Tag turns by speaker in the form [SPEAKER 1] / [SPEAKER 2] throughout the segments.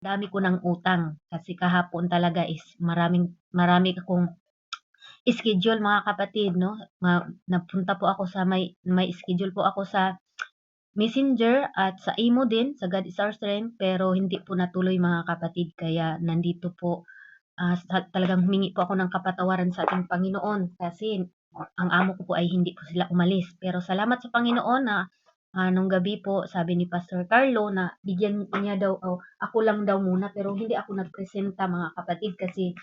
[SPEAKER 1] dami ko ng utang. Kasi kahapon talaga is marami akong schedule mga kapatid 'no. Napunta po ako sa may schedule po ako sa Messenger at sa imo din, sa God is Our Strength, pero hindi po natuloy mga kapatid. Kaya nandito po, talagang humingi po ako ng kapatawaran sa ating Panginoon kasi ang amo ko po ay hindi po sila umalis. Pero salamat sa Panginoon na, nung gabi po sabi ni Pastor Carlo na bigyan niya daw ako lang daw muna, pero hindi ako nagpresenta mga kapatid kasi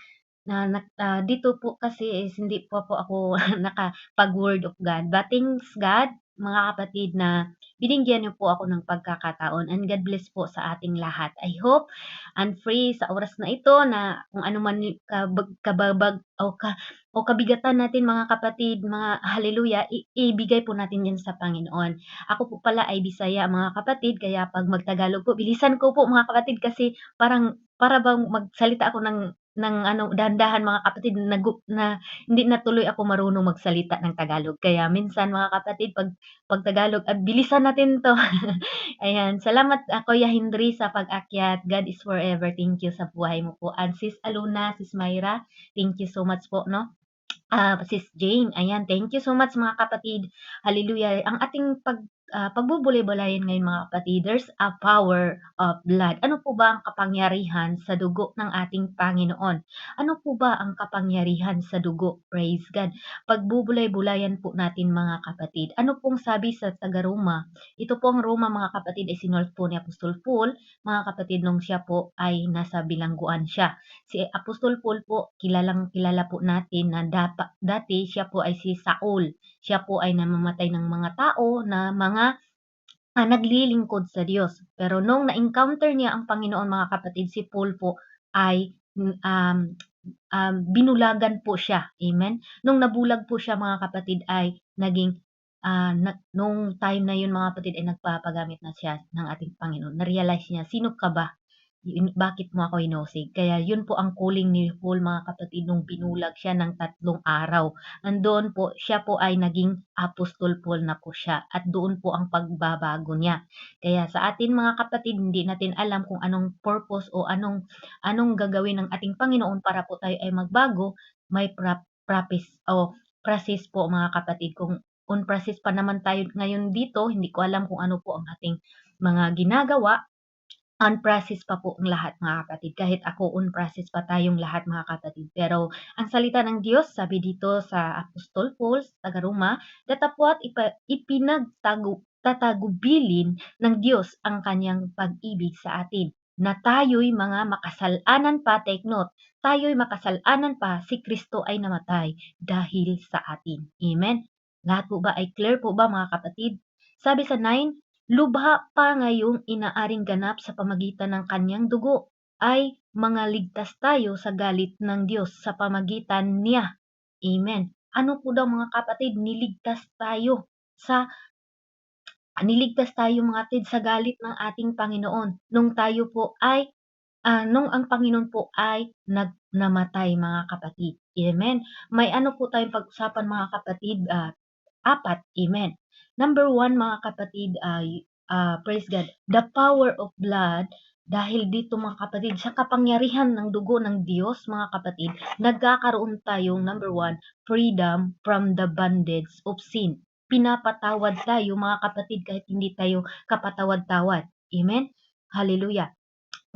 [SPEAKER 1] dito po kasi is hindi po ako nakapag-Word of God. But thanks God, mga kapatid, na binigyan niyo po ako ng pagkakataon, and God bless po sa ating lahat. I hope and pray sa oras na ito na kung ano man kababag o kabigatan natin mga kapatid, mga hallelujah, ibigay po natin yan sa Panginoon. Ako po pala ay Bisaya mga kapatid, kaya pag magtagalog po, bilisan ko po mga kapatid kasi para bang magsalita ako ng ano, dahan-dahan mga kapatid, na hindi na tuloy ako marunong magsalita ng Tagalog. Kaya minsan mga kapatid, pag Tagalog, bilisan natin 'to. Ayan, salamat, Kuya Henry sa pag-akyat. God is forever. Thank you sa buhay mo po. And Sis Aluna, Sis Myra, thank you so much po 'no. Sis Jane, ayan, thank you so much mga kapatid. Hallelujah. Ang ating pagbubulay-bulayan ngayon mga kapatid, there's a power of blood. Ano po ba ang kapangyarihan sa dugo ng ating Panginoon? Ano po ba ang kapangyarihan sa dugo? Praise God. Pagbubulay-bulayan po natin mga kapatid. Ano pong sabi sa taga-Roma? Ito po ang Roma mga kapatid ay sinulat po ni Apostol Paul, mga kapatid, nung siya po ay nasa bilangguan siya. Si Apostol Paul po, kilalang-kilala po natin na dati siya po ay si Saul. Siya po ay namamatay ng mga tao na mga naglilingkod sa Diyos. Pero nung na-encounter niya ang Panginoon mga kapatid, si Paul po ay binulagan po siya. Amen? Nung nabulag po siya mga kapatid ay naging nung time na yun mga kapatid ay nagpapagamit na siya ng ating Panginoon. Na-realize niya, sino ka ba? Bakit mo ako hinosig? Kaya yun po ang calling ni Paul mga kapatid nung binulag siya ng 3 araw. Nandoon po, siya po ay naging Apostol Paul na po siya at doon po ang pagbabago niya. Kaya sa atin mga kapatid, hindi natin alam kung anong purpose o anong gagawin ng ating Panginoon para po tayo ay magbago. May process po mga kapatid. Kung on process pa naman tayo ngayon dito, hindi ko alam kung ano po ang ating mga ginagawa. On-process pa po ang lahat mga kapatid. Kahit ako, on-process pa tayong lahat mga kapatid. Pero ang salita ng Diyos, sabi dito sa Apostol Paul, sa taga-Roma, datapwat tatagubilin ng Diyos ang kanyang pag-ibig sa atin, na tayo'y mga makasalanan pa, take note, tayo'y makasalanan pa, si Kristo ay namatay dahil sa atin. Amen? Lahat po ba ay clear po ba mga kapatid? Sabi sa 9, lubha pa ngayong inaaring ganap sa pamagitan ng kanyang dugo, ay mga ligtas tayo sa galit ng Diyos sa pamagitan niya. Amen. Ano po daw mga kapatid? Niligtas tayo mga kapatid sa galit ng ating Panginoon nung tayo po ay nung ang Panginoon po ay namatay mga kapatid. Amen. May ano po tayong pag-usapan mga kapatid, 4, amen. Number 1 mga kapatid, praise God, the power of blood. Dahil dito mga kapatid, sa kapangyarihan ng dugo ng Diyos mga kapatid, nagkakaroon tayong number 1, freedom from the bondage of sin. Pinapatawad tayo mga kapatid kahit hindi tayo kapatawad-tawad. Amen? Hallelujah.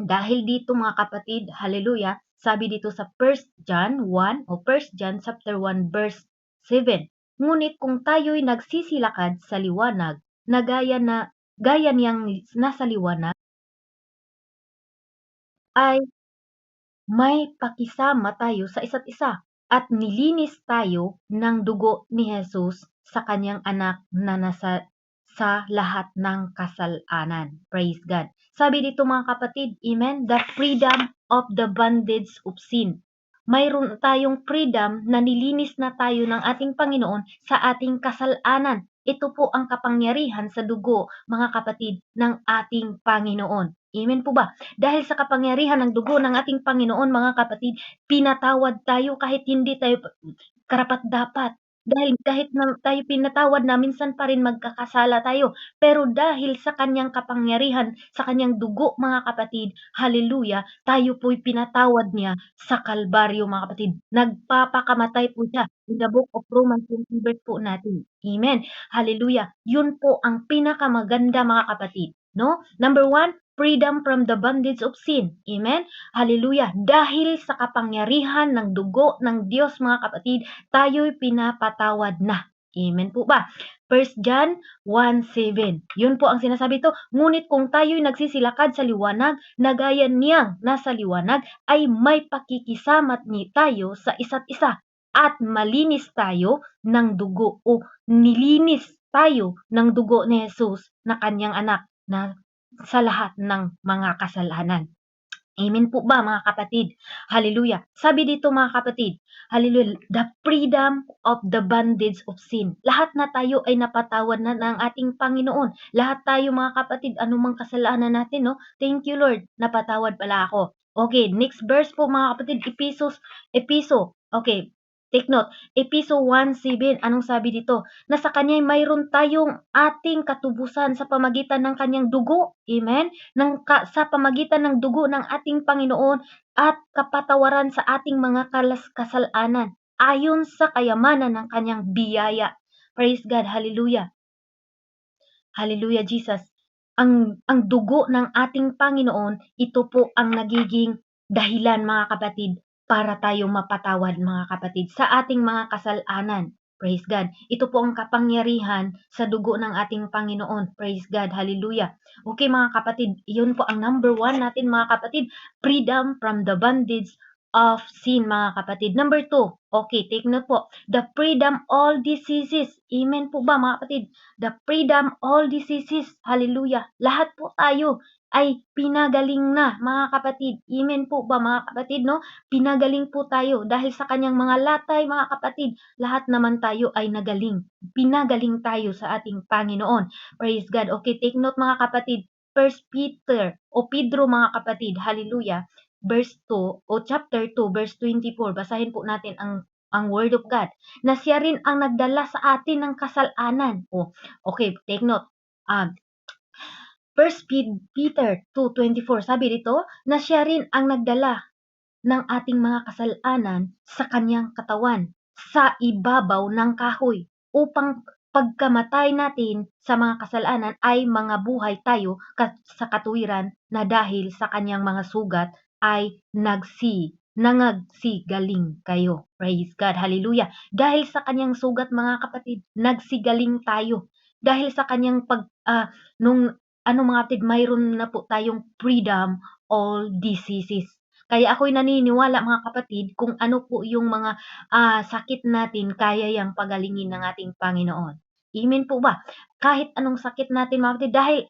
[SPEAKER 1] Dahil dito mga kapatid, hallelujah, sabi dito sa 1 John 1 o 1 John chapter 1 verse 7. Ngunit kung tayo'y nagsisilakad sa liwanag, na gaya niyang nasa liwanag, ay may pakisama tayo sa isa't isa at nilinis tayo ng dugo ni Jesus sa kanyang anak na nasa sa lahat ng kasalanan. Praise God. Sabi dito mga kapatid, amen, the freedom of the bondage of sin. Mayroon tayong freedom na nilinis na tayo ng ating Panginoon sa ating kasalanan. Ito po ang kapangyarihan sa dugo, mga kapatid, ng ating Panginoon. Amen po ba? Dahil sa kapangyarihan ng dugo ng ating Panginoon, mga kapatid, pinatawad tayo kahit hindi tayo karapat-dapat. Dahil kahit na tayo pinatawad na, minsan pa rin magkakasala tayo, pero dahil sa kanyang kapangyarihan, sa kanyang dugo mga kapatid, hallelujah, tayo po'y pinatawad niya sa kalbaryo mga kapatid. Nagpapakamatay po siya in the book of Romans 20 verse po natin. Amen. Hallelujah. Yun po ang pinakamaganda mga kapatid, no? Number one, freedom from the bondage of sin. Amen. Hallelujah. Dahil sa kapangyarihan ng dugo ng Diyos mga kapatid, tayo'y pinapatawad na. Amen po ba? 1 John 1:7. Yun po ang sinasabi ito. Ngunit kung tayo'y nagsisilakad sa liwanag, na gaya niyang nasa liwanag, ay may pakikisama ni tayo sa isa't isa. At malinis tayo ng dugo o nilinis tayo ng dugo ni Jesus na kanyang anak na sa lahat ng mga kasalanan. Amen po ba mga kapatid? Hallelujah. Sabi dito mga kapatid, hallelujah, the freedom of the bondage of sin. Lahat na tayo ay napatawad na ng ating Panginoon. Lahat tayo mga kapatid, anumang kasalanan natin, no? Thank you Lord, napatawad pala ako. Okay, next verse po mga kapatid, Episo. Okay, take note. Episo 1:7, anong sabi dito? Na sa kanya mayroon tayong ating katubusan sa pamagitan ng kanyang dugo. Amen? Sa pamagitan ng dugo ng ating Panginoon at kapatawaran sa ating mga kasalanan ayon sa kayamanan ng kanyang biyaya. Praise God. Hallelujah. Hallelujah, Jesus. Ang dugo ng ating Panginoon, ito po ang nagiging dahilan mga kapatid para tayo mapatawad mga kapatid sa ating mga kasalanan. Praise God. Ito po ang kapangyarihan sa dugo ng ating Panginoon. Praise God. Hallelujah. Okay mga kapatid, yun po ang number one natin mga kapatid. Freedom from the bondage of sin mga kapatid. Number two, okay, take note po. The freedom all diseases. Amen po ba mga kapatid? The freedom all diseases. Hallelujah. Lahat po tayo ay pinagaling na mga kapatid. Amen po ba mga kapatid, no? Pinagaling po tayo dahil sa kanyang mga latay mga kapatid. Lahat naman tayo ay nagaling. Pinagaling tayo sa ating Panginoon. Praise God. Okay, take note mga kapatid. First Peter o Pedro mga kapatid. Hallelujah. Verse 2 o chapter 2 verse 24. Basahin po natin ang word of God na siya rin ang nagdala sa atin ng kasalanan. Oh, okay, take note. First Peter 2:24, sabi dito na siya rin ang nagdala ng ating mga kasalanan sa kanyang katawan sa ibabaw ng kahoy upang pagkamatay natin sa mga kasalanan ay mga buhay tayo sa katuwiran na dahil sa kanyang mga sugat ay nangagsigaling kayo. Praise God. Hallelujah. Dahil sa kanyang sugat mga kapatid, nagsigaling tayo. Dahil sa kanyang mga kapatid, mayroon na po tayong freedom all diseases. Kaya ako'y naniniwala mga kapatid kung ano po yung mga sakit natin, kaya yang pagalingin ng ating Panginoon. Amen po ba? Kahit anong sakit natin mga kapatid, dahil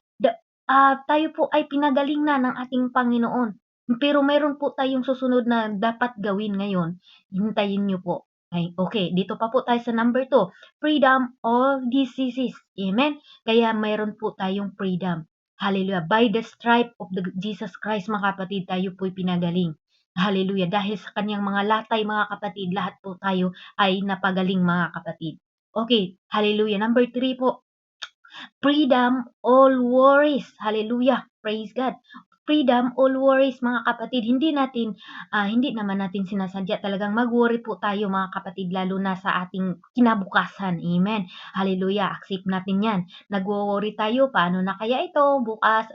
[SPEAKER 1] tayo po ay pinagaling na ng ating Panginoon. Pero mayroon po tayong susunod na dapat gawin ngayon. Hintayin nyo po. Okay, dito pa po tayo sa number 2. Freedom all diseases. Amen? Kaya mayroon po tayong freedom. Hallelujah. By the stripe of Jesus Christ, mga kapatid, tayo po'y pinagaling. Hallelujah. Dahil sa kanyang mga latay, mga kapatid, lahat po tayo ay napagaling, mga kapatid. Okay. Hallelujah. Number 3 po. Freedom all worries. Hallelujah. Praise God. Freedom all worries mga kapatid. Hindi naman natin sinasadya talagang mag-worry po tayo mga kapatid, lalo na sa ating kinabukasan. Amen. Hallelujah. Accept natin yan. Nag-worry tayo, paano na kaya ito bukas?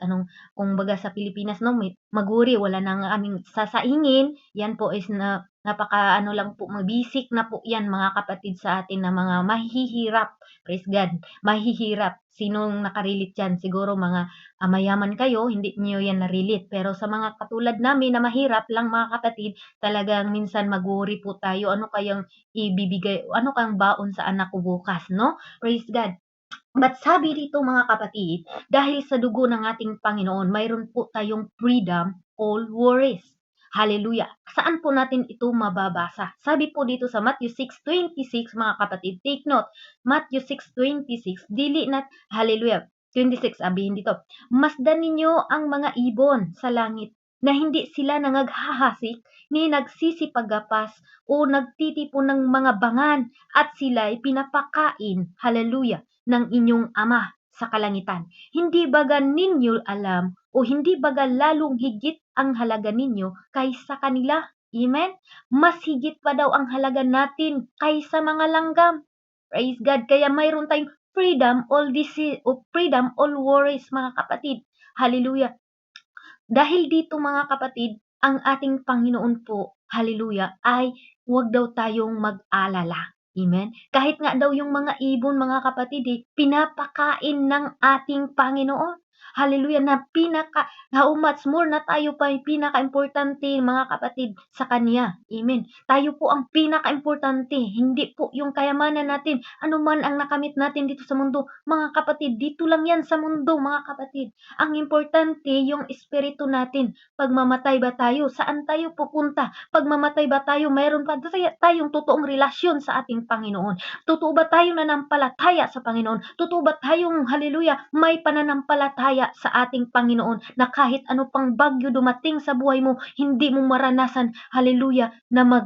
[SPEAKER 1] Kung baga sa Pilipinas, no, mag-worry, wala nang aming sasaingin. Yan po is lang po, basic na po yan mga kapatid sa atin na mga mahihirap. Praise God. Mahihirap. Sinong nakarelate dyan? Siguro mga mayaman kayo, hindi niyo yan na-relate. Pero sa mga katulad namin na mahirap lang mga kapatid, talagang minsan mag-worry po tayo. Ano kayang ibibigay, ano kayang baon sa anak ko bukas, no? Praise God. But sabi dito mga kapatid, dahil sa dugo ng ating Panginoon, mayroon po tayong freedom all worries. Hallelujah. Saan po natin ito mababasa? Sabi po dito sa Matthew 6:26 mga kapatid, take note, Matthew 6:26, hallelujah, 26, sabihin dito, masdan ninyo ang mga ibon sa langit na hindi sila nangaghahasik ni nagsisipagapas o nagtitipon ng mga bangan at sila'y pinapakain, hallelujah, ng inyong Ama sa kalangitan. Hindi baga ninyo alam o hindi baga lalong higit ang halaga ninyo kaysa kanila? Amen? Mas higit pa daw ang halaga natin kaysa mga langgam. Praise God. Kaya mayroon tayong freedom all disease o freedom all worries, mga kapatid. Hallelujah. Dahil dito, mga kapatid, ang ating Panginoon po, hallelujah, ay huwag daw tayong mag-alala. Amen? Kahit nga daw yung mga ibon, mga kapatid, pinapakain ng ating Panginoon. Hallelujah, na how much more na tayo pa yung pinaka-importante, mga kapatid, sa Kanya. Amen. Tayo po ang pinaka-importante, hindi po yung kayamanan natin. Ano man ang nakamit natin dito sa mundo, mga kapatid, dito lang yan sa mundo, mga kapatid. Ang importante, yung espiritu natin. Pag mamatay ba tayo, saan tayo pupunta? Pag mamatay ba tayo, mayroon pa tayong totoong relasyon sa ating Panginoon. Totoo ba tayong nanampalataya sa Panginoon? Totoo ba tayong, hallelujah, may pananampalataya sa ating Panginoon na kahit ano pang bagyo dumating sa buhay mo, hindi mo maranasan, hallelujah, na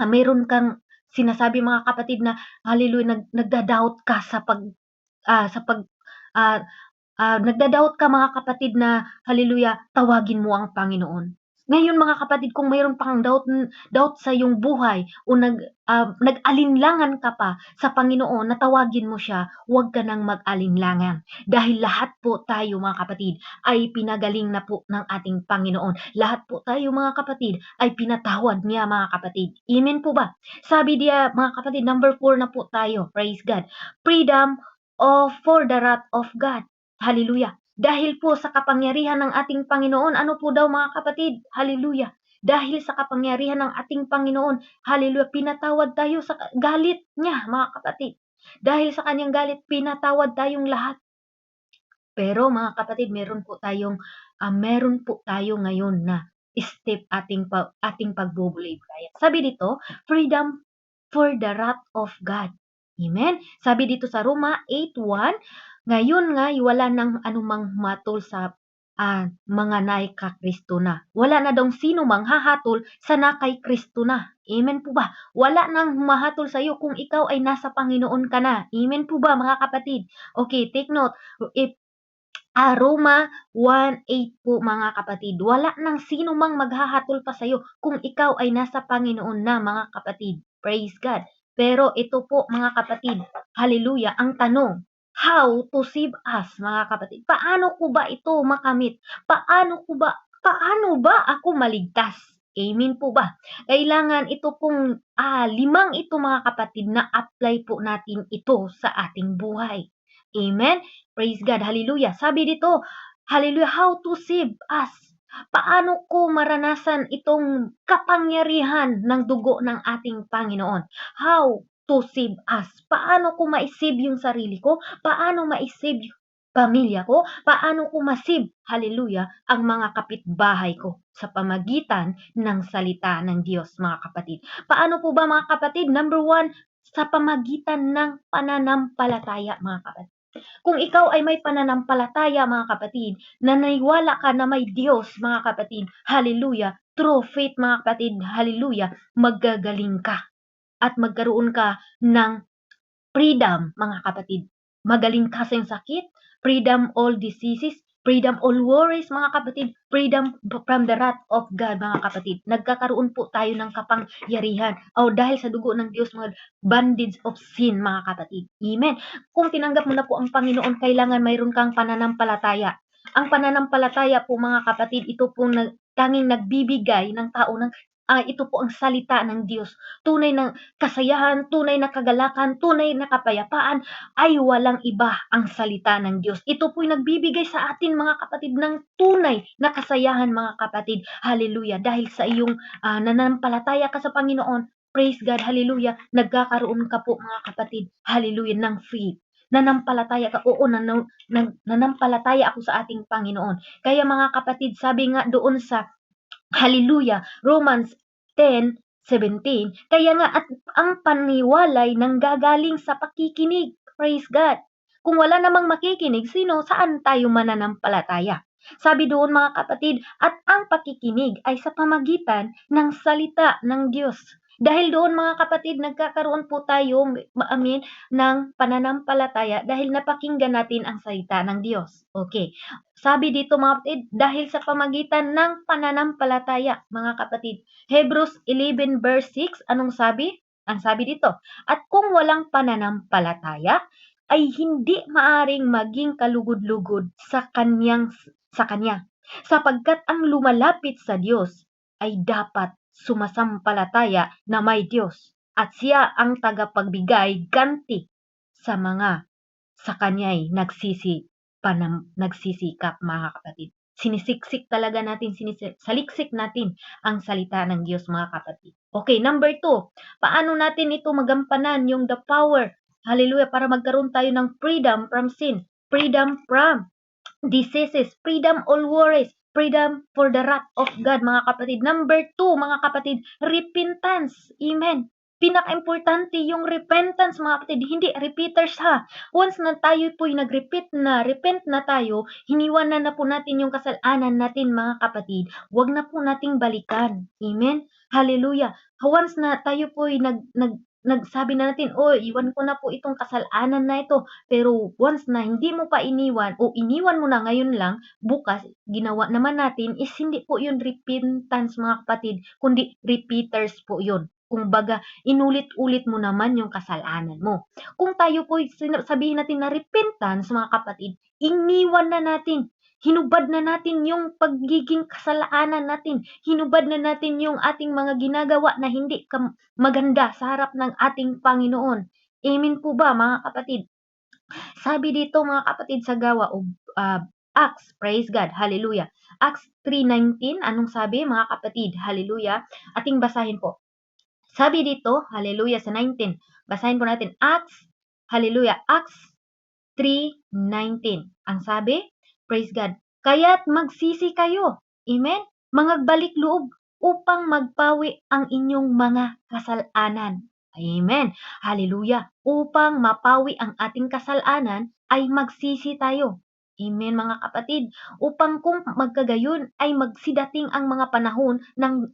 [SPEAKER 1] mayroon kang sinasabi, mga kapatid, na hallelujah, nagda-doubt ka nagda-doubt ka, mga kapatid, na hallelujah, tawagin mo ang Panginoon. Ngayon, mga kapatid, kung mayroon pang doubt sa iyong buhay o nag-alinlangan ka pa sa Panginoon na tawagin mo siya, huwag ka nang mag-alinlangan. Dahil lahat po tayo, mga kapatid, ay pinagaling na po ng ating Panginoon. Lahat po tayo, mga kapatid, ay pinatawad niya, mga kapatid. Amen po ba? Sabi diya, mga kapatid, number 4 na po tayo. Praise God. Freedom for the wrath of God. Hallelujah. Dahil po sa kapangyarihan ng ating Panginoon, ano po daw, mga kapatid? Hallelujah. Dahil sa kapangyarihan ng ating Panginoon, hallelujah, pinatawad tayo sa galit niya, mga kapatid. Dahil sa kanyang galit, pinatawad tayong lahat. Pero, mga kapatid, meron po tayo ngayon na step ating pagbubulay-bulay. Sabi dito, freedom for the wrath of God. Amen? Sabi dito sa Roma 8:1, ngayon nga wala nang anumang matol sa mga naay ka Kristo na. Wala na daw sino mang hahatol sa nakay Kristo na. Amen po ba? Wala nang humahatol sa iyo kung ikaw ay nasa Panginoon ka na. Amen po ba, mga kapatid? Okay, take note. If Roma 1:8 po, mga kapatid. Wala nang sino mang maghahatol pa sa iyo kung ikaw ay nasa Panginoon na, mga kapatid. Praise God. Pero ito po, mga kapatid, hallelujah, ang tanong, how to save us, mga kapatid? Paano ko ba ito makamit? Paano ba ako maligtas? Amen po ba? Kailangan ito pong 5 ito, mga kapatid, na apply po natin ito sa ating buhay. Amen? Praise God. Hallelujah. Sabi dito, hallelujah, how to save us. Paano ko maranasan itong kapangyarihan ng dugo ng ating Panginoon? How to save us. Paano ko ma-save yung sarili ko? Paano ma-save yung pamilya ko? Paano ko ma-save, hallelujah, ang mga kapitbahay ko sa pamagitan ng salita ng Diyos, mga kapatid? Paano po ba, mga kapatid? Number 1, sa pamagitan ng pananampalataya, mga kapatid. Kung ikaw ay may pananampalataya, mga kapatid, naniniwala ka na may Diyos, mga kapatid, hallelujah, true faith, mga kapatid, hallelujah, magagaling ka at magkaroon ka ng freedom, mga kapatid. Magaling ka sa sakit, freedom all diseases, freedom all worries, mga kapatid, freedom from the wrath of God, mga kapatid. Nagkakaroon po tayo ng kapangyarihan dahil sa dugo ng Diyos, mga bondage of sin, mga kapatid. Amen. Kung tinanggap mo na po ang Panginoon, kailangan mayroon kang pananampalataya. Ang pananampalataya po, mga kapatid, ito po tanging nagbibigay ng tao ng ito po ang salita ng Diyos. Tunay na kasayahan, tunay na kagalakan, tunay na kapayapaan ay walang iba ang salita ng Diyos. Ito po'y nagbibigay sa atin, mga kapatid, ng tunay na kasayahan, mga kapatid. Hallelujah. Dahil sa iyong nananampalataya ka sa Panginoon, praise God, hallelujah, nagkakaroon ka po, mga kapatid, hallelujah, ng faith. Nanampalataya ka, oo, nanampalataya ako sa ating Panginoon. Kaya, mga kapatid, sabi nga doon sa hallelujah, Romans 10:17, kaya nga at ang paniwalay nanggagaling sa pakikinig. Praise God. Kung wala namang makikinig, saan tayo mananampalataya? Sabi doon mga kapatid, at ang pakikinig ay sa pamagitan ng salita ng Diyos. Dahil doon mga kapatid, nagkakaroon po tayo, ng pananampalataya dahil napakinggan natin ang salita ng Diyos. Okay. Sabi dito mga kapatid, dahil sa pamagitan ng pananampalataya, mga kapatid. Hebrews 11 verse 6, anong sabi? Ang sabi dito, at kung walang pananampalataya, ay hindi maaring maging kalugod-lugod sa kanya. Sapagkat ang lumalapit sa Diyos ay dapat sumasampalataya na may Diyos at siya ang tagapagbigay ganti sa mga sa kanya'y nagsisikap mga kapatid. Sinisiksik talaga natin, saliksik natin ang salita ng Diyos mga kapatid. Okay, number 2, paano natin ito magampanan yung the power, hallelujah, para magkaroon tayo ng freedom from sin, freedom from diseases, freedom all worries, freedom for the wrath of God mga kapatid. Number 2 mga kapatid, repentance. Amen. Pinaka-importante yung repentance mga kapatid, hindi repeaters ha. Once na tayo po'y repent na tayo, hiniwanan na po natin yung kasalanan natin mga kapatid, wag na po nating balikan. Amen? Hallelujah. Once na tayo po'y nagsabi na natin, iwan ko na po itong kasalanan na ito. Pero once na hindi mo pa iniwan o iniwan mo na ngayon lang, bukas, ginawa naman natin is hindi po yun repentance mga kapatid, kundi repeaters po yun. Kung baga, inulit-ulit mo naman yung kasalanan mo. Kung tayo po sabihin natin na repentance mga kapatid, iniwan na natin, hinubad na natin yung pagiging kasalanan natin, hinubad na natin yung ating mga ginagawa na hindi maganda sa harap ng ating Panginoon. Amen po ba mga kapatid? Sabi dito mga kapatid sa gawa o Acts, praise God, hallelujah. Acts 3:19, anong sabi mga kapatid? Hallelujah. Ating basahin po. Sabi dito, hallelujah, sa 19. Basahin po natin, Acts, hallelujah, Acts 3:19. Ang sabi, praise God, kaya't magsisi kayo, amen, mangagbalik loob upang magpawi ang inyong mga kasalanan. Amen. Hallelujah. Upang mapawi ang ating kasalanan ay magsisi tayo. Amen mga kapatid. Upang kung magkagayon ay magsidating ang mga panahon ng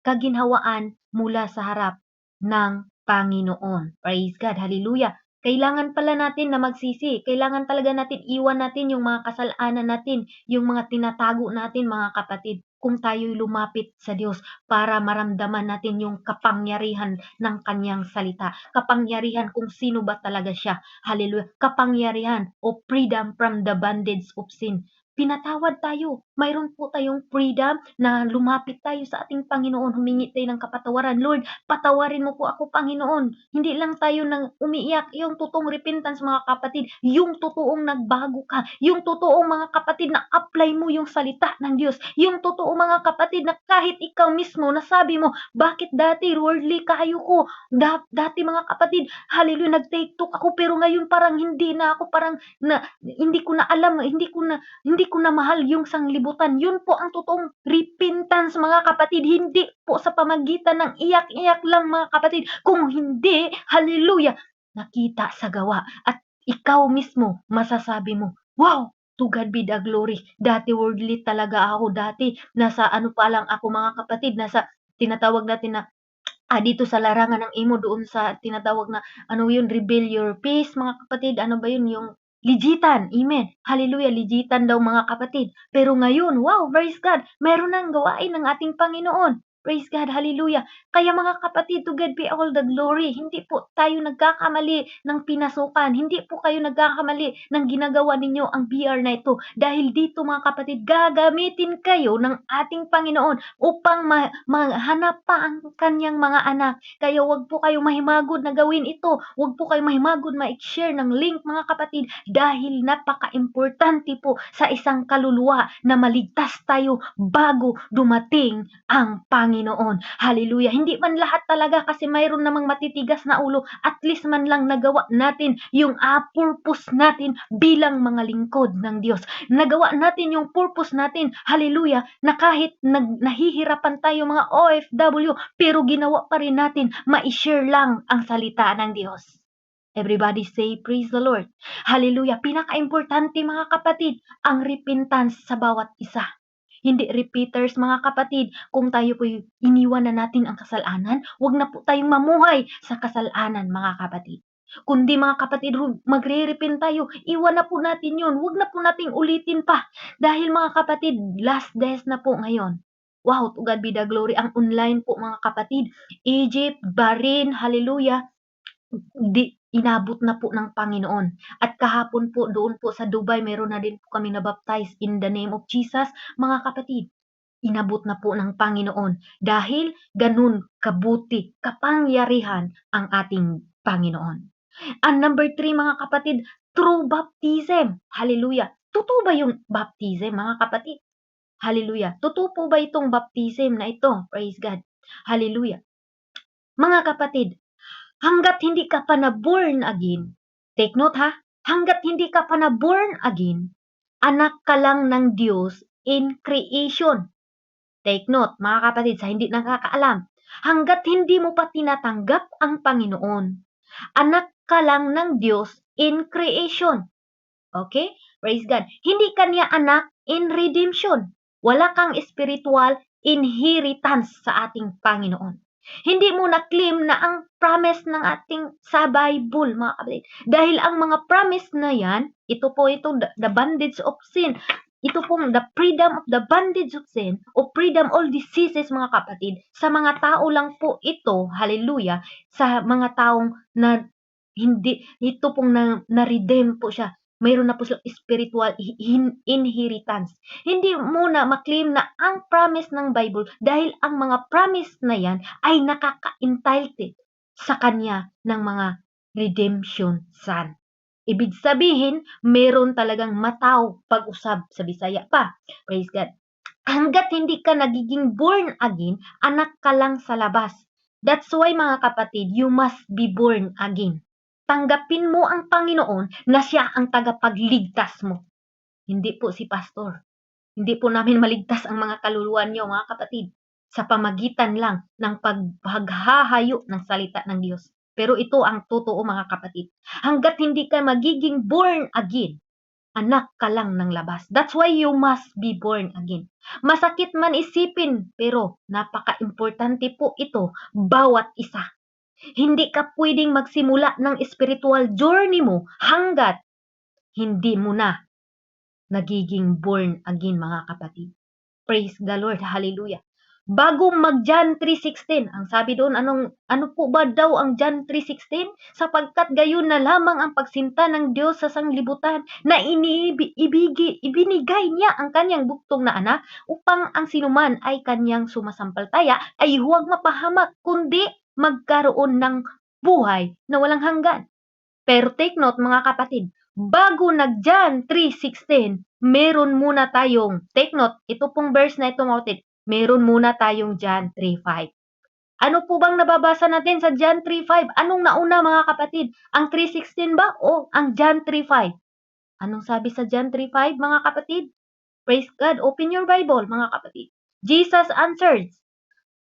[SPEAKER 1] kaginhawaan mula sa harap ng Panginoon. Praise God. Hallelujah. Kailangan pala natin na magsisi. Kailangan talaga natin iwan natin yung mga kasalanan natin, yung mga tinatago natin mga kapatid. Kung tayo'y lumapit sa Diyos para maramdaman natin yung kapangyarihan ng kanyang salita. Kapangyarihan kung sino ba talaga siya. Hallelujah. Kapangyarihan o freedom from the bondage of sin. Pinatawad tayo. Mayroon po tayong freedom na lumapit tayo sa ating Panginoon. Humingi tayo ng kapatawaran. Lord, patawarin mo po ako, Panginoon. Hindi lang tayo nang umiiyak. Yung totoong repentance, mga kapatid. Yung totoong nagbago ka. Yung totoong mga kapatid na apply mo yung salita ng Diyos. Yung totoong mga kapatid na kahit ikaw mismo nasabi mo, bakit dati worldly kayo ko? Dati mga kapatid, hallelujah, nag-take talk ako pero ngayon parang hindi na ako, parang hindi ko na alam, hindi ko na mahal yung sanglibutan. Yun po ang totoong repentance mga kapatid. Hindi po sa pamagitan ng iyak-iyak lang mga kapatid. Kung hindi, hallelujah, nakita sa gawa. At ikaw mismo, masasabi mo, wow, to God be the glory. Dati worldly talaga ako. Dati nasa ano pa lang ako mga kapatid. Nasa tinatawag natin na dito sa larangan ng imo doon sa tinatawag na ano yun, reveal your peace mga kapatid. Ano ba yun, yung lijitan, amen. Hallelujah, lijitan daw mga kapatid. Pero ngayon, wow, praise God, mayroon ng gawain ng ating Panginoon. Praise God, hallelujah. Kaya mga kapatid, to God be all the glory. Hindi po tayo nagkakamali ng pinasukan. Hindi po kayo nagkakamali ng ginagawa ninyo ang BR na ito. Dahil dito mga kapatid, gagamitin kayo ng ating Panginoon upang mahanap pa ang kanyang mga anak. Kaya wag po kayo mahimagod na gawin ito. Wag po kayo mahimagod ma-share ng link mga kapatid dahil napaka-importante po sa isang kaluluwa na maligtas tayo bago dumating ang Panginoon. Hallelujah. Hindi man lahat talaga kasi mayroon namang matitigas na ulo. At least man lang nagawa natin yung purpose natin bilang mga lingkod ng Diyos. Nagawa natin yung purpose natin. Hallelujah. Na kahit nahihirapan tayo mga OFW, pero ginawa pa rin natin ma-share lang ang salita ng Diyos. Everybody say, praise the Lord. Hallelujah. Pinaka-importante mga kapatid, ang repentance sa bawat isa. Hindi repeaters mga kapatid. Kung tayo po iniwan na natin ang kasalanan, wag na po tayong mamuhay sa kasalanan mga kapatid. Kundi mga kapatid, magre-repent tayo. Iwan na po natin yun. Wag na po nating ulitin pa. Dahil mga kapatid, last days na po ngayon. Wow, to God be the glory. Ang online po mga kapatid. Egypt, Bahrain, hallelujah. Inabot na po ng Panginoon. At kahapon po doon po sa Dubai, meron na din po kami na-baptize in the name of Jesus, mga kapatid. Inabot na po ng Panginoon dahil ganun kabuti, kapangyarihan ang ating Panginoon. And number 3, mga kapatid, true baptism. Hallelujah. Totoo ba yung baptism, mga kapatid? Hallelujah. Totoo po ba itong baptism na ito? Praise God. Hallelujah. Mga kapatid, hanggat hindi ka pa na-born again, take note ha, hanggat hindi ka pa na-born again, anak ka lang ng Diyos in creation. Take note, mga kapatid, sa hindi nakakaalam, hanggat hindi mo pa tinatanggap ang Panginoon, anak ka lang ng Diyos in creation. Okay? Praise God. Hindi ka niya anak in redemption. Wala kang spiritual inheritance sa ating Panginoon. Hindi mo na-claim na ang promise ng ating sa Bible, mga kapatid. Dahil ang mga promise na yan, ito the bondage of sin. Ito pong the freedom of the bondage of sin o freedom all diseases, mga kapatid. Sa mga tao lang po ito, hallelujah, sa mga taong na hindi, ito pong na-redeem po siya. Mayroon na po silang spiritual inheritance. Hindi muna maklaim na ang promise ng Bible dahil ang mga promise na yan ay nakaka-entitled sa kanya ng mga redemption son. Ibig sabihin, meron talagang mataw pag-usab sa Bisaya pa. Praise God. Hanggat hindi ka nagiging born again, anak ka lang sa labas. That's why mga kapatid, you must be born again. Tanggapin mo ang Panginoon na siya ang tagapagligtas mo. Hindi po si pastor. Hindi po namin maligtas ang mga kaluluwa niyo, mga kapatid, sa pamagitan lang ng paghahayo ng salita ng Diyos. Pero ito ang totoo, mga kapatid. Hanggat hindi ka magiging born again, anak ka lang ng labas. That's why you must be born again. Masakit man isipin, pero napaka-importante po ito bawat isa. Hindi ka pwedeng magsimula ng spiritual journey mo hanggat hindi mo na nagiging born again, mga kapatid. Praise the Lord. Hallelujah. Bago mag-John 3:16, ang sabi doon, ano po ba daw ang John 3:16? Sapagkat gayon na lamang ang pagsinta ng Diyos sa sanglibutan na ibinigay niya ang kanyang buktong na anak upang ang sinuman ay kanyang sumasampalataya ay huwag mapahamak kundi magkaroon ng buhay na walang hanggan. Pero take note, mga kapatid, bago nag-John 3:16, meron muna tayong, take note, ito pong verse na ito, mga kapatid, meron muna tayong John 3:5. Ano po bang nababasa natin sa John 3:5? Anong nauna, mga kapatid? Ang 3:16 ba o ang John 3:5? Anong sabi sa John 3:5, mga kapatid? Praise God. Open your Bible, mga kapatid. Jesus answered,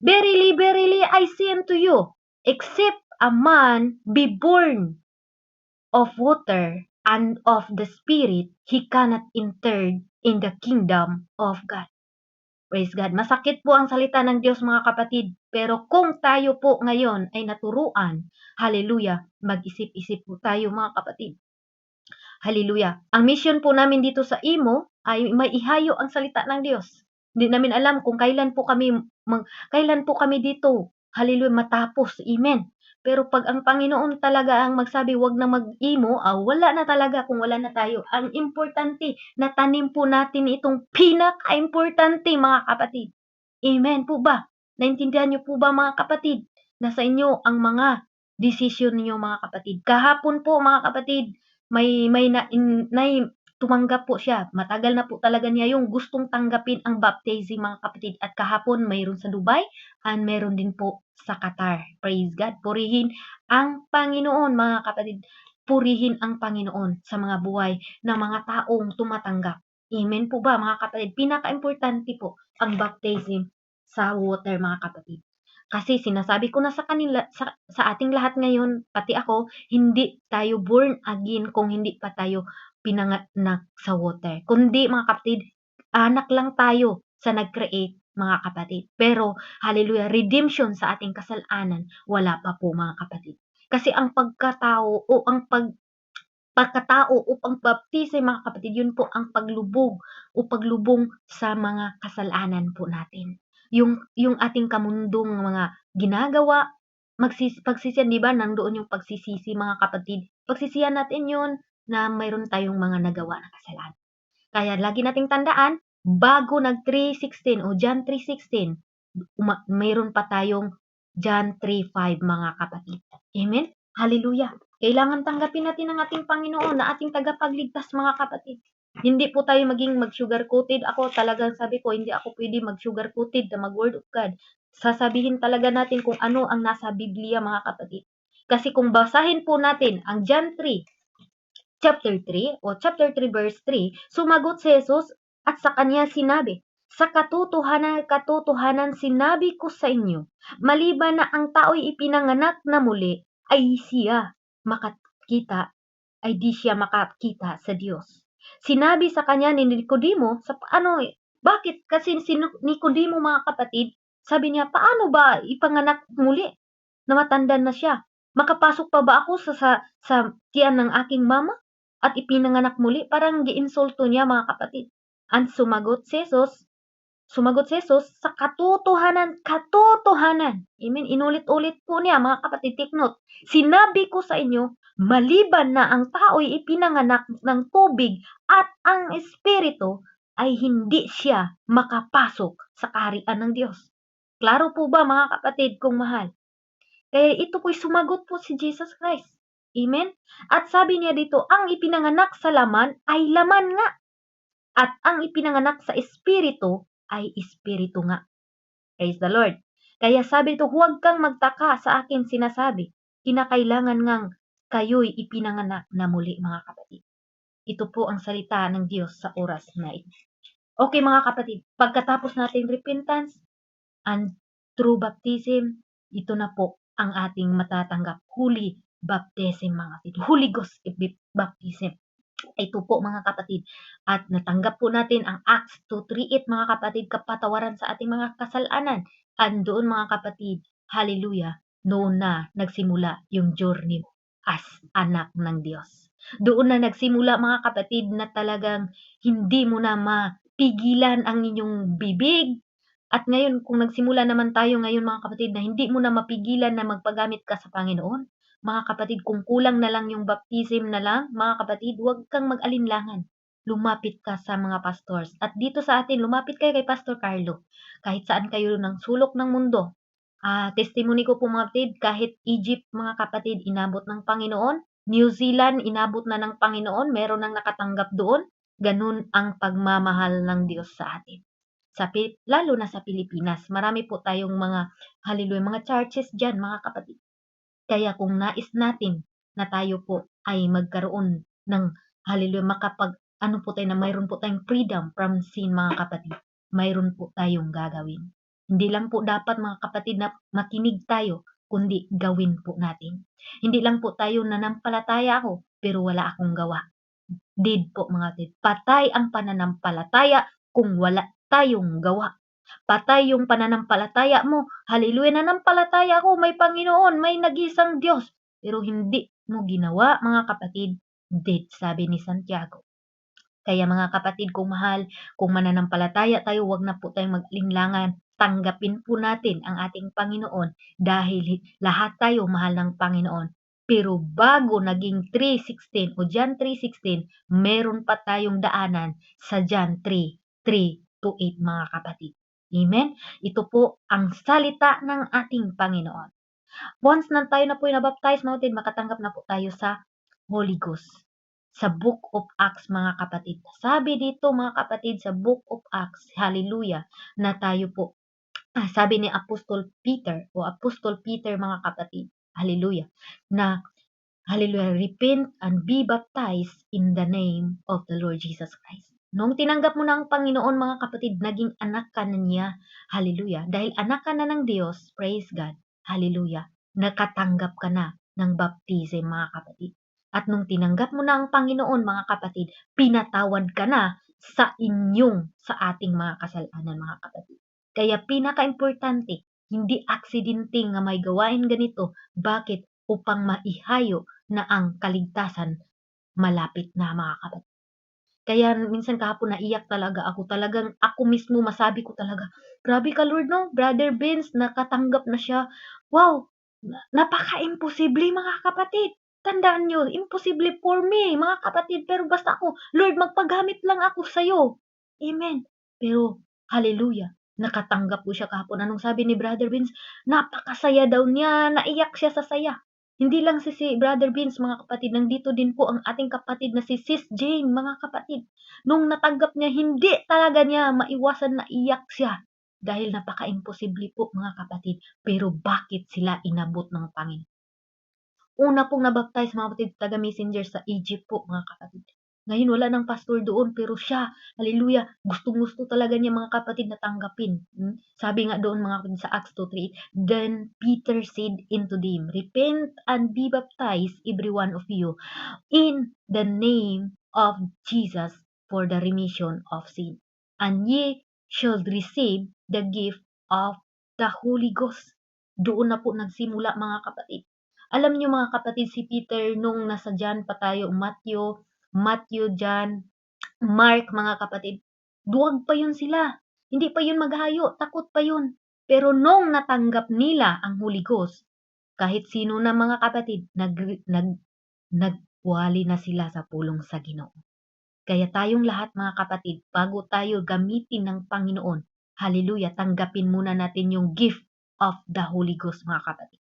[SPEAKER 1] verily, verily, I say unto you, except a man be born of water and of the Spirit, he cannot enter in the kingdom of God. Praise God. Masakit po ang salita ng Diyos, mga kapatid. Pero kung tayo po ngayon ay naturuan, hallelujah, mag-isip-isip po tayo, mga kapatid. Hallelujah. Ang mission po namin dito sa Imo ay maihayo ang salita ng Diyos. Hindi namin alam kung kailan po kami dito, hallelujah, matapos. Amen. Pero pag ang Panginoon talaga ang magsabi, wag na mag-imo, wala na talaga kung wala na tayo. Ang importante, natanim po natin itong pinaka-importante, mga kapatid. Amen po ba? Naintindihan niyo po ba, mga kapatid? Nasa inyo ang mga desisyon niyo, mga kapatid. Kahapon po, mga kapatid, may tumanggap po siya. Matagal na po talaga niya yung gustong tanggapin ang baptism, mga kapatid. At kahapon mayroon sa Dubai and mayroon din po sa Qatar. Praise God. Purihin ang Panginoon, mga kapatid. Purihin ang Panginoon sa mga buhay ng mga taong tumatanggap. Amen po ba, mga kapatid? Pinaka-importante po ang baptism sa water, mga kapatid. Kasi sinasabi ko na sa kanila, sa ating lahat ngayon, pati ako, hindi tayo born again kung hindi pa tayo pinanganak sa water. Kundi mga kapatid, anak lang tayo sa nag-create, mga kapatid. Pero, hallelujah, redemption sa ating kasalanan, wala pa po mga kapatid. Kasi ang pagkatao o ang pagkatao o pagbaptisay mga kapatid, yun po ang paglubog o paglubong sa mga kasalanan po natin. Yung ating kamundong mga ginagawa, pagsisihan, di ba? Nandoon yung pagsisisi mga kapatid. Pagsisihan natin yun na mayroon tayong mga nagawa na kasalanan. Kaya lagi nating tandaan, bago nag 3:16 o John 3:16, mayroon pa tayong John 3:5 mga kapatid. Amen? Hallelujah. Kailangan tanggapin natin ang ating Panginoon na ating tagapagligtas mga kapatid. Hindi po tayo maging mag-sugar-coated. Ako talagang sabi ko, hindi ako pwede mag-sugar-coated na mag-word of God. Sasabihin talaga natin kung ano ang nasa Biblia mga kapatid. Kasi kung basahin po natin ang John 3, chapter 3 o chapter 3 verse 3, sumagot si Jesus at sa kanya sinabi, sa katotohanan sinabi ko sa inyo, maliban na ang tao'y ipinanganak na muli, ay di siya makakita sa Diyos. Sinabi sa kanya ni Nicodemo, bakit? Kasi si Nicodemo mga kapatid, sabi niya, paano ba ipanganak muli? Na matanda na siya. Makapasok pa ba ako sa tiyan ng aking mama? At ipinanganak muli? Parang giinsulto niya mga kapatid. Ang sumagot si Jesus sa katotohanan. Amen. Inulit-ulit po niya mga kapatid, take note. Sinabi ko sa inyo, maliban na ang tao'y ipinanganak ng tubig at ang espiritu, ay hindi siya makapasok sa kaharian ng Diyos. Klaro po ba mga kapatid kung mahal? Kaya ito po'y sumagot po si Jesus Christ. Amen? At sabi niya dito, ang ipinanganak sa laman ay laman nga. At ang ipinanganak sa espiritu ay espiritu nga. Praise the Lord. Kaya sabi dito, huwag kang magtaka sa akin sinasabi. Kinakailangan ngang kayo'y ipinanganak na muli mga kapatid. Ito po ang salita ng Diyos sa oras na ito. Okay mga kapatid, pagkatapos natin repentance and true baptism, ito na po ang ating matatanggap. Holy baptism mga kapatid. Holy Ghost baptism. Ito po mga kapatid. At natanggap po natin ang Acts 2:38 mga kapatid, kapatawaran sa ating mga kasalanan. Andoon mga kapatid, hallelujah, noon na nagsimula yung journey as anak ng Diyos. Doon na nagsimula mga kapatid na talagang hindi mo na mapigilan ang inyong bibig. At ngayon, kung nagsimula naman tayo ngayon mga kapatid na hindi mo na mapigilan na magpagamit ka sa Panginoon, mga kapatid, kung kulang na lang yung baptism na lang, mga kapatid, huwag kang mag-alinlangan. Lumapit ka sa mga pastors. At dito sa atin, lumapit kayo kay Pastor Carlo. Kahit saan kayo ng sulok ng mundo. Testimony ko po mga kapatid, kahit Egypt mga kapatid, inabot ng Panginoon. New Zealand, inabot na ng Panginoon. Meron nang nakatanggap doon. Ganun ang pagmamahal ng Diyos sa atin. Lalo na sa Pilipinas. Marami po tayong hallelujah, mga churches dyan mga kapatid. Kaya kung nais natin na tayo po ay magkaroon ng hallelujah, na mayroon po tayong freedom from sin mga kapatid, mayroon po tayong gagawin. Hindi lang po dapat mga kapatid na makinig tayo, kundi gawin po natin. Hindi lang po tayo nanampalataya ako, pero wala akong gawa. Dead po mga kapatid. Patay ang pananampalataya kung wala tayong gawa. Patay yung pananampalataya mo. Hallelujah, nanampalataya ako, may Panginoon, may nag-isang Diyos. Pero hindi mo ginawa, mga kapatid, dead, sabi ni Santiago. Kaya mga kapatid kung mahal, kung mananampalataya tayo, wag na po tayong mag-alinlangan. Tanggapin po natin ang ating Panginoon dahil lahat tayo mahal ng Panginoon. Pero bago naging 3:16 o John 3:16, meron pa tayong daanan sa John 3:3-8 mga kapatid. Amen? Ito po ang salita ng ating Panginoon. Once na tayo na po nabaptize, makatanggap na po tayo sa Holy Ghost. Sa Book of Acts mga kapatid. Sabi dito mga kapatid sa Book of Acts, hallelujah, na tayo po, sabi ni Apostol Peter mga kapatid, hallelujah, na hallelujah, repent and be baptized in the name of the Lord Jesus Christ. Nung tinanggap mo na ang Panginoon mga kapatid, naging anak ka na niya. Hallelujah. Dahil anak ka na ng Diyos, praise God. Hallelujah. Nakatanggap ka na ng baptism mga kapatid. At nung tinanggap mo na ang Panginoon mga kapatid, pinatawad ka na sa ating mga kasalanan mga kapatid. Kaya pinaka-importante, hindi aksidente nga may gawain ganito. Bakit? Upang maihayo na ang kaligtasan malapit na mga kapatid. Kaya minsan kahapon naiyak talaga ako. Talagang ako mismo masabi ko talaga, grabe ka Lord no, Brother Vince nakatanggap na siya. Wow, napaka-imposible mga kapatid. Tandaan nyo, imposible for me mga kapatid. Pero basta ako, Lord magpagamit lang ako sa'yo. Amen. Pero hallelujah, nakatanggap ko siya kahapon. Anong sabi ni Brother Vince? Napakasaya daw niya, naiyak siya sa saya. Hindi lang si Brother Vince mga kapatid, nandito din po ang ating kapatid na si Sis Jane mga kapatid. Nung natanggap niya, hindi talaga niya maiwasan na iyak siya. Dahil napaka-imposible po mga kapatid. Pero bakit sila inabot ng Panginoon? Una pong nabaptize mga kapatid, taga-messenger sa Egypt po mga kapatid. Ngayon wala ng pastor doon pero siya, hallelujah, gustong-gusto talaga niya mga kapatid na tanggapin. Sabi nga doon mga kapatid sa Acts 2:3, then Peter said into them, repent and be baptized every one of you in the name of Jesus for the remission of sin. And ye shall receive the gift of the Holy Ghost. Doon na po nagsimula mga kapatid. Alam niyo mga kapatid, si Peter nung nasa John pa tayo, Matthew, John, Mark mga kapatid, duwag pa yun sila. Hindi pa yun maghayo, takot pa yun. Pero nung natanggap nila ang Holy Ghost, kahit sino na mga kapatid, nagwali na sila sa pulong sa Ginoo. Kaya tayong lahat mga kapatid, bago tayo gamitin ng Panginoon, hallelujah, tanggapin muna natin yung gift of the Holy Ghost mga kapatid.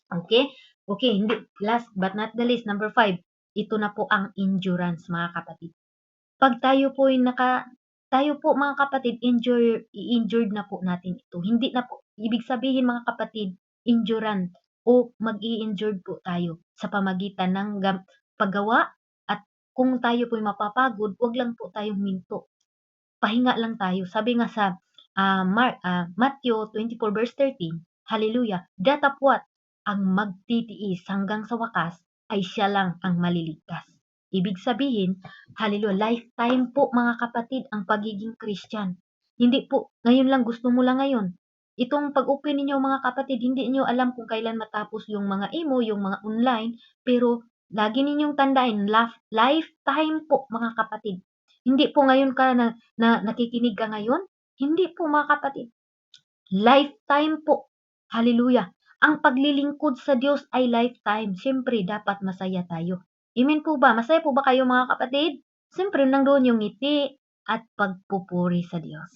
[SPEAKER 1] Okay? Okay, hindi. Last but not the least, number 5. Ito na po ang endurance mga kapatid. Pag tayo po tayo po mga kapatid, i-injured na po natin ito. Hindi na po, ibig sabihin mga kapatid, endurance o mag-i-injured po tayo sa pamagitan ng paggawa at kung tayo po mapapagod, wag lang po tayong minto. Pahinga lang tayo. Sabi nga sa Matthew 24 verse 13, hallelujah, datapwat ang magtitiis hanggang sa wakas ay siya lang ang maliligtas. Ibig sabihin, hallelujah, lifetime po mga kapatid ang pagiging Christian. Hindi po, ngayon lang gusto mo lang ngayon. Itong pag-open ninyo mga kapatid, hindi niyo alam kung kailan matapos yung mga emo, yung mga online, pero lagi ninyong tandaan, lifetime po mga kapatid. Hindi po ngayon ka na nakikinig ka ngayon, hindi po mga kapatid. Lifetime po. Hallelujah. Ang paglilingkod sa Diyos ay lifetime. Siyempre, dapat masaya tayo. Amen po ba? Masaya po ba kayo mga kapatid? Siyempre, nandoon yung ngiti at pagpupuri sa Diyos.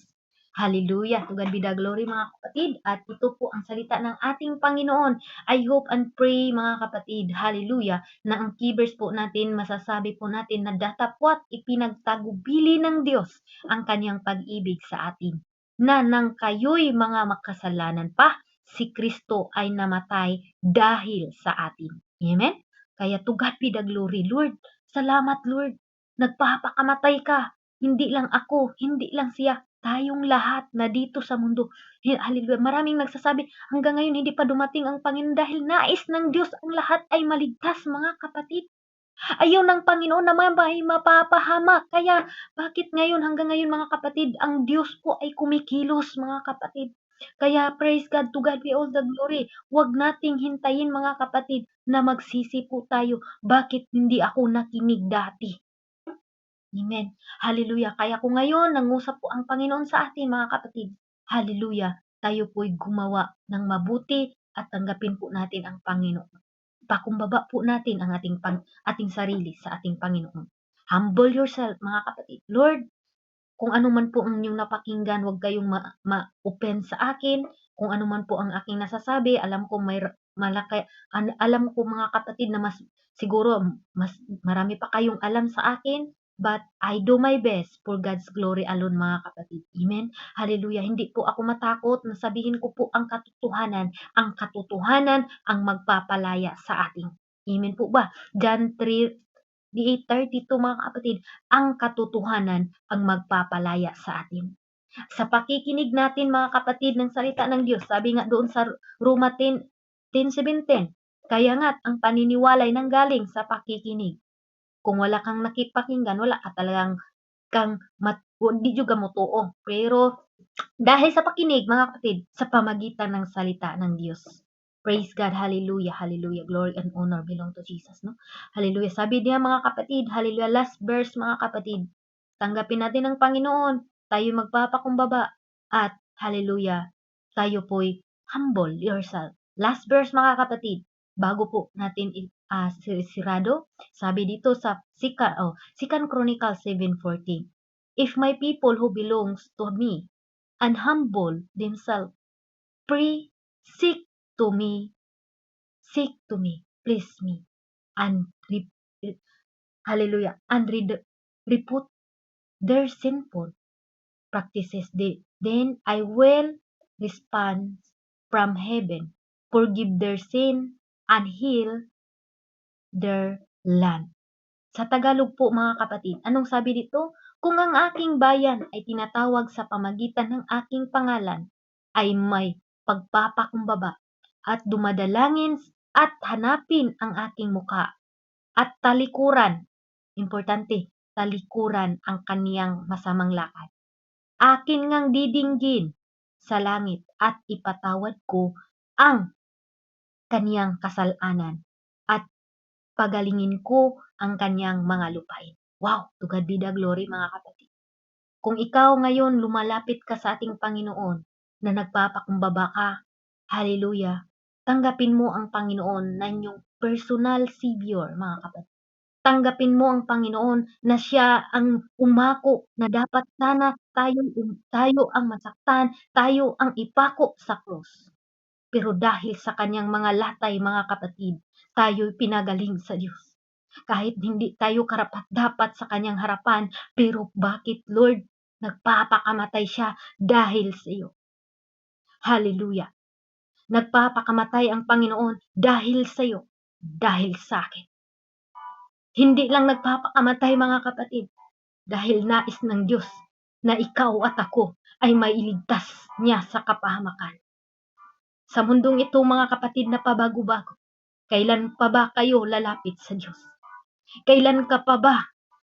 [SPEAKER 1] Hallelujah. To God be the glory mga kapatid. At ito po ang salita ng ating Panginoon. I hope and pray mga kapatid. Hallelujah. Na ang keyverse po natin, masasabi po natin na datapwat ipinagtagubili ng Diyos ang kanyang pag-ibig sa atin na nang kayo'y mga makasalanan pa, si Kristo ay namatay dahil sa atin. Amen? Kaya to God be the glory. Lord, salamat Lord. Nagpapakamatay ka. Hindi lang ako, hindi lang siya. Tayong lahat na dito sa mundo. Hallelujah. Maraming nagsasabi, hanggang ngayon hindi pa dumating ang Panginoon dahil nais ng Diyos ang lahat ay maligtas mga kapatid. Ayaw ng Panginoon na may mapapahamak. Kaya bakit ngayon, hanggang ngayon mga kapatid, ang Diyos po ay kumikilos mga kapatid. Kaya praise God, to God be all the glory. Huwag nating hintayin mga kapatid na magsisi po tayo. Bakit hindi ako nakinig dati? Amen. Hallelujah. Kaya kung ngayon, nangusap po ang Panginoon sa atin mga kapatid. Hallelujah. Tayo po'y gumawa ng mabuti at tanggapin po natin ang Panginoon. Pakumbaba po natin ang ating sarili sa ating Panginoon. Humble yourself mga kapatid. Lord, kung ano man po ang inyong napakinggan, huwag kayong ma-offend sa akin. Kung ano man po ang aking nasasabi, alam ko alam ko mga kapatid na siguro mas marami pa kayong alam sa akin. But I do my best for God's glory alone mga kapatid. Amen? Hallelujah. Hindi po ako matakot na sabihin ko po ang katotohanan. Ang katotohanan ang magpapalaya sa atin. Amen po ba? John di 8:32 mga kapatid, ang katotohanan ang magpapalaya sa atin. Sa pakikinig natin mga kapatid ng salita ng Diyos, sabi nga doon sa Roma 10:17, kaya nga't ang paniniwalay nanggaling sa pakikinig. Kung wala kang nakipakinggan, wala ka talagang di juga mo tuo. Pero dahil sa pakinig mga kapatid, sa pamagitan ng salita ng Diyos. Praise God, hallelujah, hallelujah, glory and honor belong to Jesus, no? Hallelujah. Sabi niya mga kapatid, hallelujah, last verse mga kapatid. Tanggapin natin ang Panginoon, tayo magpapakumbaba, at hallelujah, tayo po'y humble yourself. Last verse mga kapatid, bago po natin sirado, sabi dito sa Second Chronicles 7:14, if my people who belongs to me and humble themselves, pray, seek to me, please me, and hallelujah, and reput their sinful practices, then I will respond from heaven, forgive their sin, and heal their land. Sa Tagalog po mga kapatid, anong sabi dito? Kung ang aking bayan ay tinatawag sa pamagitan ng aking pangalan, ay may pagpapakumbaba at dumadalangin at hanapin ang aking muka at talikuran, importante, talikuran ang kaniyang masamang lakad. Akin ngang didinggin sa langit at ipatawad ko ang kaniyang kasalanan at pagalingin ko ang kaniyang mga lupain. Wow, to God be the glory mga kapatid. Kung ikaw ngayon lumalapit ka sa ating Panginoon na nagpapakumbaba ka, hallelujah, tanggapin mo ang Panginoon na inyong personal Savior mga kapatid. Tanggapin mo ang Panginoon na siya ang umako na dapat sana tayo ang masaktan, tayo ang ipako sa krus. Pero dahil sa kanyang mga latay mga kapatid, tayo'y pinagaling sa Diyos. Kahit hindi tayo karapat-dapat sa kanyang harapan, pero bakit Lord, nagpapakamatay siya dahil sa iyo. Hallelujah. Nagpapakamatay ang Panginoon dahil sa iyo, dahil sa akin. Hindi lang nagpapakamatay mga kapatid, dahil nais ng Diyos na ikaw at ako ay mailigtas niya sa kapahamakan. Sa mundong ito mga kapatid na pabago-bago, kailan pa ba kayo lalapit sa Diyos? Kailan ka pa ba,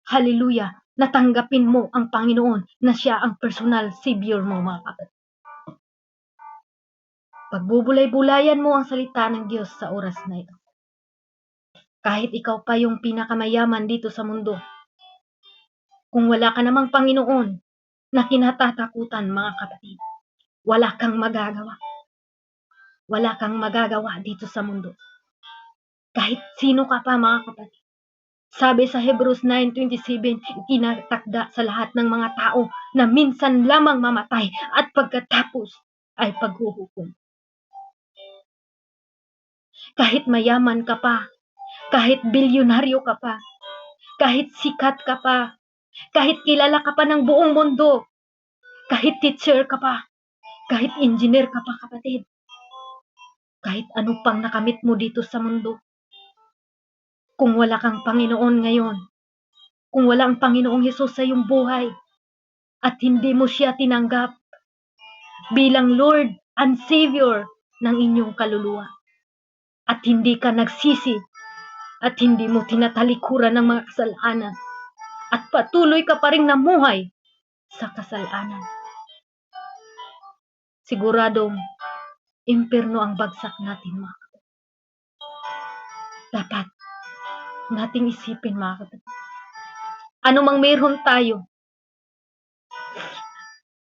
[SPEAKER 1] hallelujah, natanggapin mo ang Panginoon na siya ang personal Savior mo mga kapatid? Pagbubulay-bulayan mo ang salita ng Diyos sa oras na ito. Kahit ikaw pa yung pinakamayaman dito sa mundo, kung wala ka namang Panginoon na kinatatakutan mga kapatid, wala kang magagawa. Wala kang magagawa dito sa mundo. Kahit sino ka pa mga kapatid. Sabi sa Hebrews 9:27, itinatakda sa lahat ng mga tao na minsan lamang mamatay at pagkatapos ay paghuhukom. Kahit mayaman ka pa, kahit bilyonaryo ka pa, kahit sikat ka pa, kahit kilala ka pa ng buong mundo, kahit teacher ka pa, kahit engineer ka pa kapatid, kahit ano pang nakamit mo dito sa mundo, kung wala kang Panginoon ngayon, kung wala ang Panginoong Hesus sa iyong buhay, at hindi mo siya tinanggap bilang Lord and Savior ng inyong kaluluwa, at hindi ka nagsisi, at hindi mo tinatalikuran ng mga kasalanan, at patuloy ka pa rin namuhay sa kasalanan, siguradong impyerno ang bagsak natin mga kapatid. Dapat nating isipin mga kapatid. Ano mang meron tayo,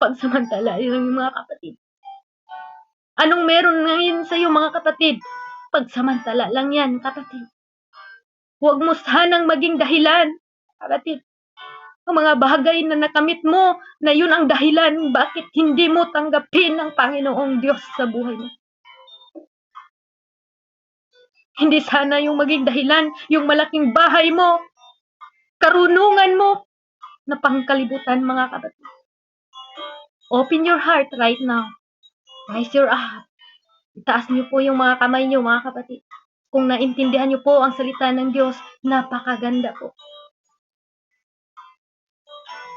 [SPEAKER 1] pagsamantala yung mga kapatid. Anong meron ngayon sa iyo mga kapatid? Pagsamantala lang yan kapatid. Huwag mo sanang maging dahilan kapatid. Ang mga bagay na nakamit mo na yun ang dahilan bakit hindi mo tanggapin ang Panginoong Diyos sa buhay mo. Hindi sana yung maging dahilan, yung malaking bahay mo, karunungan mo na pangkalibutan mga kapatid. Open your heart right now. Raise your heart. Itaas niyo po yung mga kamay niyo mga kapatid. Kung naintindihan niyo po ang salita ng Diyos, napakaganda po.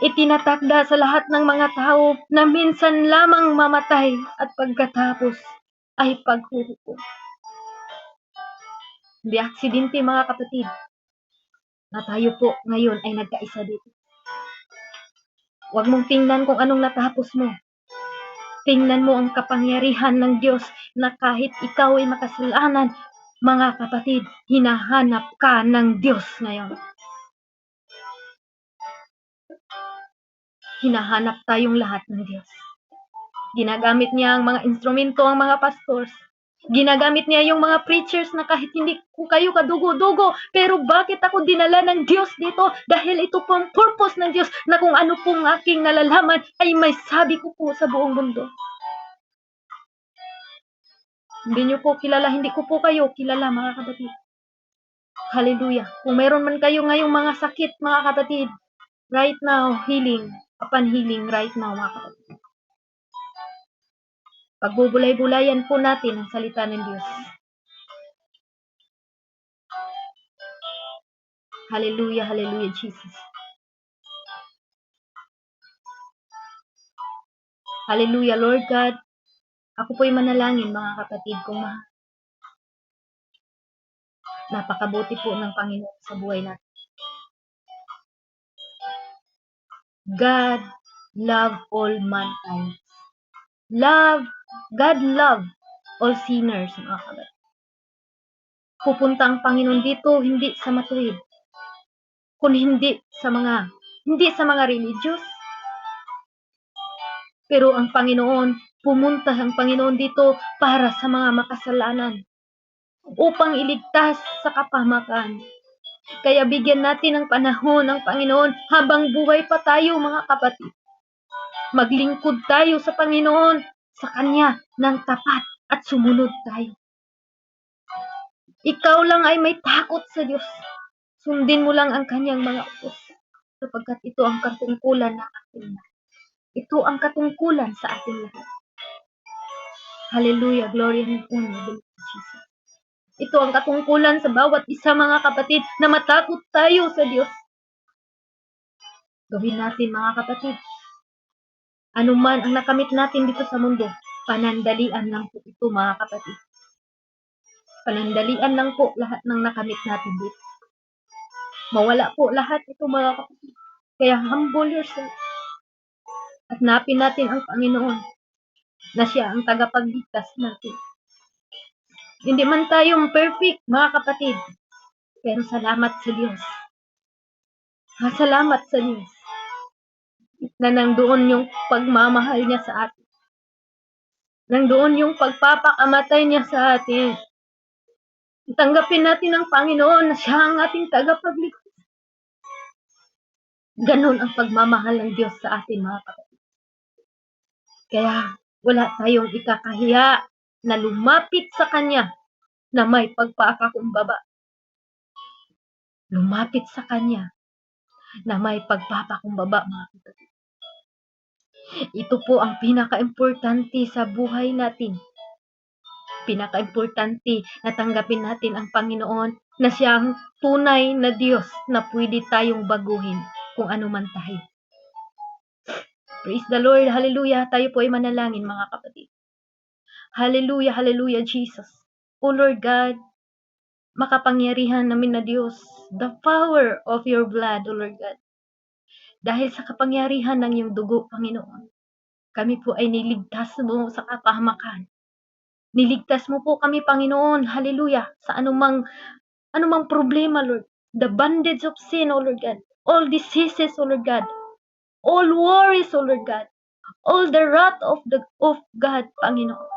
[SPEAKER 1] Itinatakda sa lahat ng mga tao na minsan lamang mamatay at pagkatapos ay paghuhukom. Hindi aksidente mga kapatid na tayo po ngayon ay nagkaisa dito. Huwag mong tingnan kung anong natapos mo. Tingnan mo ang kapangyarihan ng Diyos na kahit ikaw ay makasalanan, mga kapatid, hinahanap ka ng Diyos ngayon. Hinahanap tayong lahat ng Diyos. Ginagamit niya ang mga instrumento, ang mga pastors. Ginagamit niya yung mga preachers na kahit hindi ko kayo kadugo-dugo, pero bakit ako dinala ng Diyos dito? Dahil ito po ang purpose ng Diyos na kung ano pong aking nalalaman ay may sabi ko po sa buong mundo. Hindi niyo po kilala, hindi ko po kayo kilala mga kapatid. Hallelujah. Kung meron man kayo ngayong mga sakit mga kapatid, right now, healing, upon healing right now mga kapatid. Pagbubulay-bulayan po natin ang salita ng Diyos. Hallelujah, hallelujah, Jesus. Hallelujah, Lord God. Ako po'y manalangin, mga kapatid kong mahal. Napakabuti po ng Panginoon sa buhay natin. God love all mankind. God love all sinners, mga kapatid. Pupunta ang Panginoon dito hindi sa matuwid, kundi hindi sa mga religious. Pero ang Panginoon, pumunta ang Panginoon dito para sa mga makasalanan, upang iligtas sa kapahamakan. Kaya bigyan natin ng panahon ng Panginoon habang buhay pa tayo mga kapatid. Maglingkod tayo sa Panginoon, sa Kanya ng tapat at sumunod tayo. Ikaw lang ay may takot sa Diyos. Sundin mo lang ang Kanyang mga utos, sapagkat ito ang katungkulan ng ating lahat. Ito ang katungkulan sa ating lahat. Hallelujah, glory and honor to Jesus. Ito ang katungkulan sa bawat isa mga kapatid na matakot tayo sa Diyos. Gawin natin mga kapatid. Ano man ang nakamit natin dito sa mundo, panandalian lang po ito mga kapatid. Panandalian lang po lahat ng nakamit natin dito. Mawala po lahat ito mga kapatid. Kaya humble yourself. At napin natin ang Panginoon na siya ang tagapagligtas natin. Hindi man tayo perfect mga kapatid, pero salamat sa Diyos. Salamat sa Diyos na nandoon yung pagmamahal niya sa atin. Nandoon yung pagpapakamatay niya sa atin. Tanggapin natin ang Panginoon na siya ang ating tagapagligtas. Ganon ang pagmamahal ng Diyos sa atin mga kapatid. Kaya wala tayong ikakahiya na lumapit sa Kanya na may pagpapakumbaba. Lumapit sa Kanya na may pagpapakumbaba mga kapatid. Ito po ang pinaka-importante sa buhay natin. Pinaka-importante na tanggapin natin ang Panginoon na siya ang tunay na Diyos na pwede tayong baguhin kung ano man tayo. Praise the Lord, hallelujah. Tayo po ay manalangin mga kapatid. Hallelujah, hallelujah Jesus. O Lord God, makapangyarihan namin na Diyos, the power of your blood, O Lord God. Dahil sa kapangyarihan ng iyong dugo, Panginoon, kami po ay niligtas mo sa kapahamakan. Niligtas mo po kami, Panginoon, hallelujah, sa anumang problema, Lord. The bondage of sin, O Lord God. All diseases, O Lord God. All worries, O Lord God. All the wrath of God, Panginoon.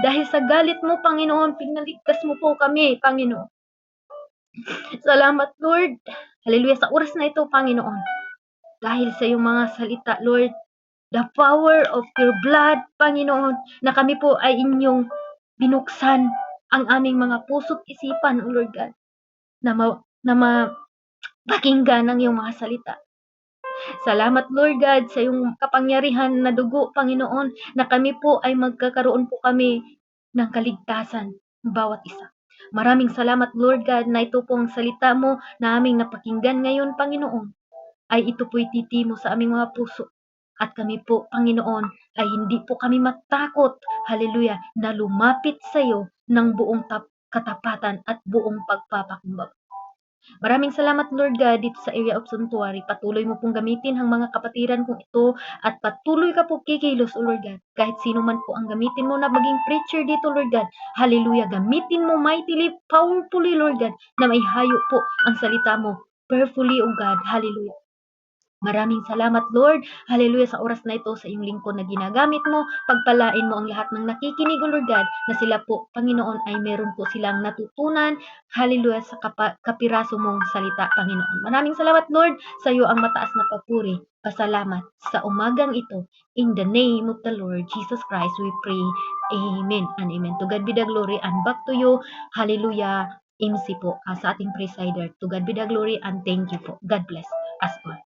[SPEAKER 1] Dahil sa galit mo, Panginoon, pinaligtas mo po kami, Panginoon. Salamat, Lord. Hallelujah, sa oras na ito, Panginoon. Dahil sa iyong mga salita, Lord, the power of your blood, Panginoon, na kami po ay inyong binuksan ang aming mga puso't isipan, O Lord God, na mapakinggan ang iyong mga salita. Salamat, Lord God, sa iyong kapangyarihan na dugo, Panginoon, na kami po ay magkakaroon po kami ng kaligtasan, bawat isa. Maraming salamat, Lord God, na ito pong salita mo na aming napakinggan ngayon, Panginoon, ay ito po'y titimo sa aming mga puso. At kami po, Panginoon, ay hindi po kami matakot, hallelujah, na lumapit sa iyo ng buong katapatan at buong pagpapakumbaba. Maraming salamat, Lord God, dito sa area of Sanctuary. Patuloy mo pong gamitin ang mga kapatiran kong ito at patuloy ka po kikilos, O Lord God. Kahit sino man po ang gamitin mo na maging preacher dito, Lord God. Hallelujah. Gamitin mo mightily, powerfully, Lord God, na may hayo po ang salita mo. Prayerfully, O God. Hallelujah. Maraming salamat, Lord. Hallelujah, sa oras na ito, sa iyong lingkod na ginagamit mo. Pagpalain mo ang lahat ng nakikinig, O Lord God, na sila po, Panginoon, ay meron po silang natutunan. Hallelujah, sa kapiraso mong salita, Panginoon. Maraming salamat, Lord, sa iyo ang mataas na papuri. Pasalamat sa umagang ito. In the name of the Lord Jesus Christ, we pray. Amen and amen. To God be the glory, and back to you. Hallelujah. MC po, sa ating presider. To God be the glory, and thank you po. God bless us all.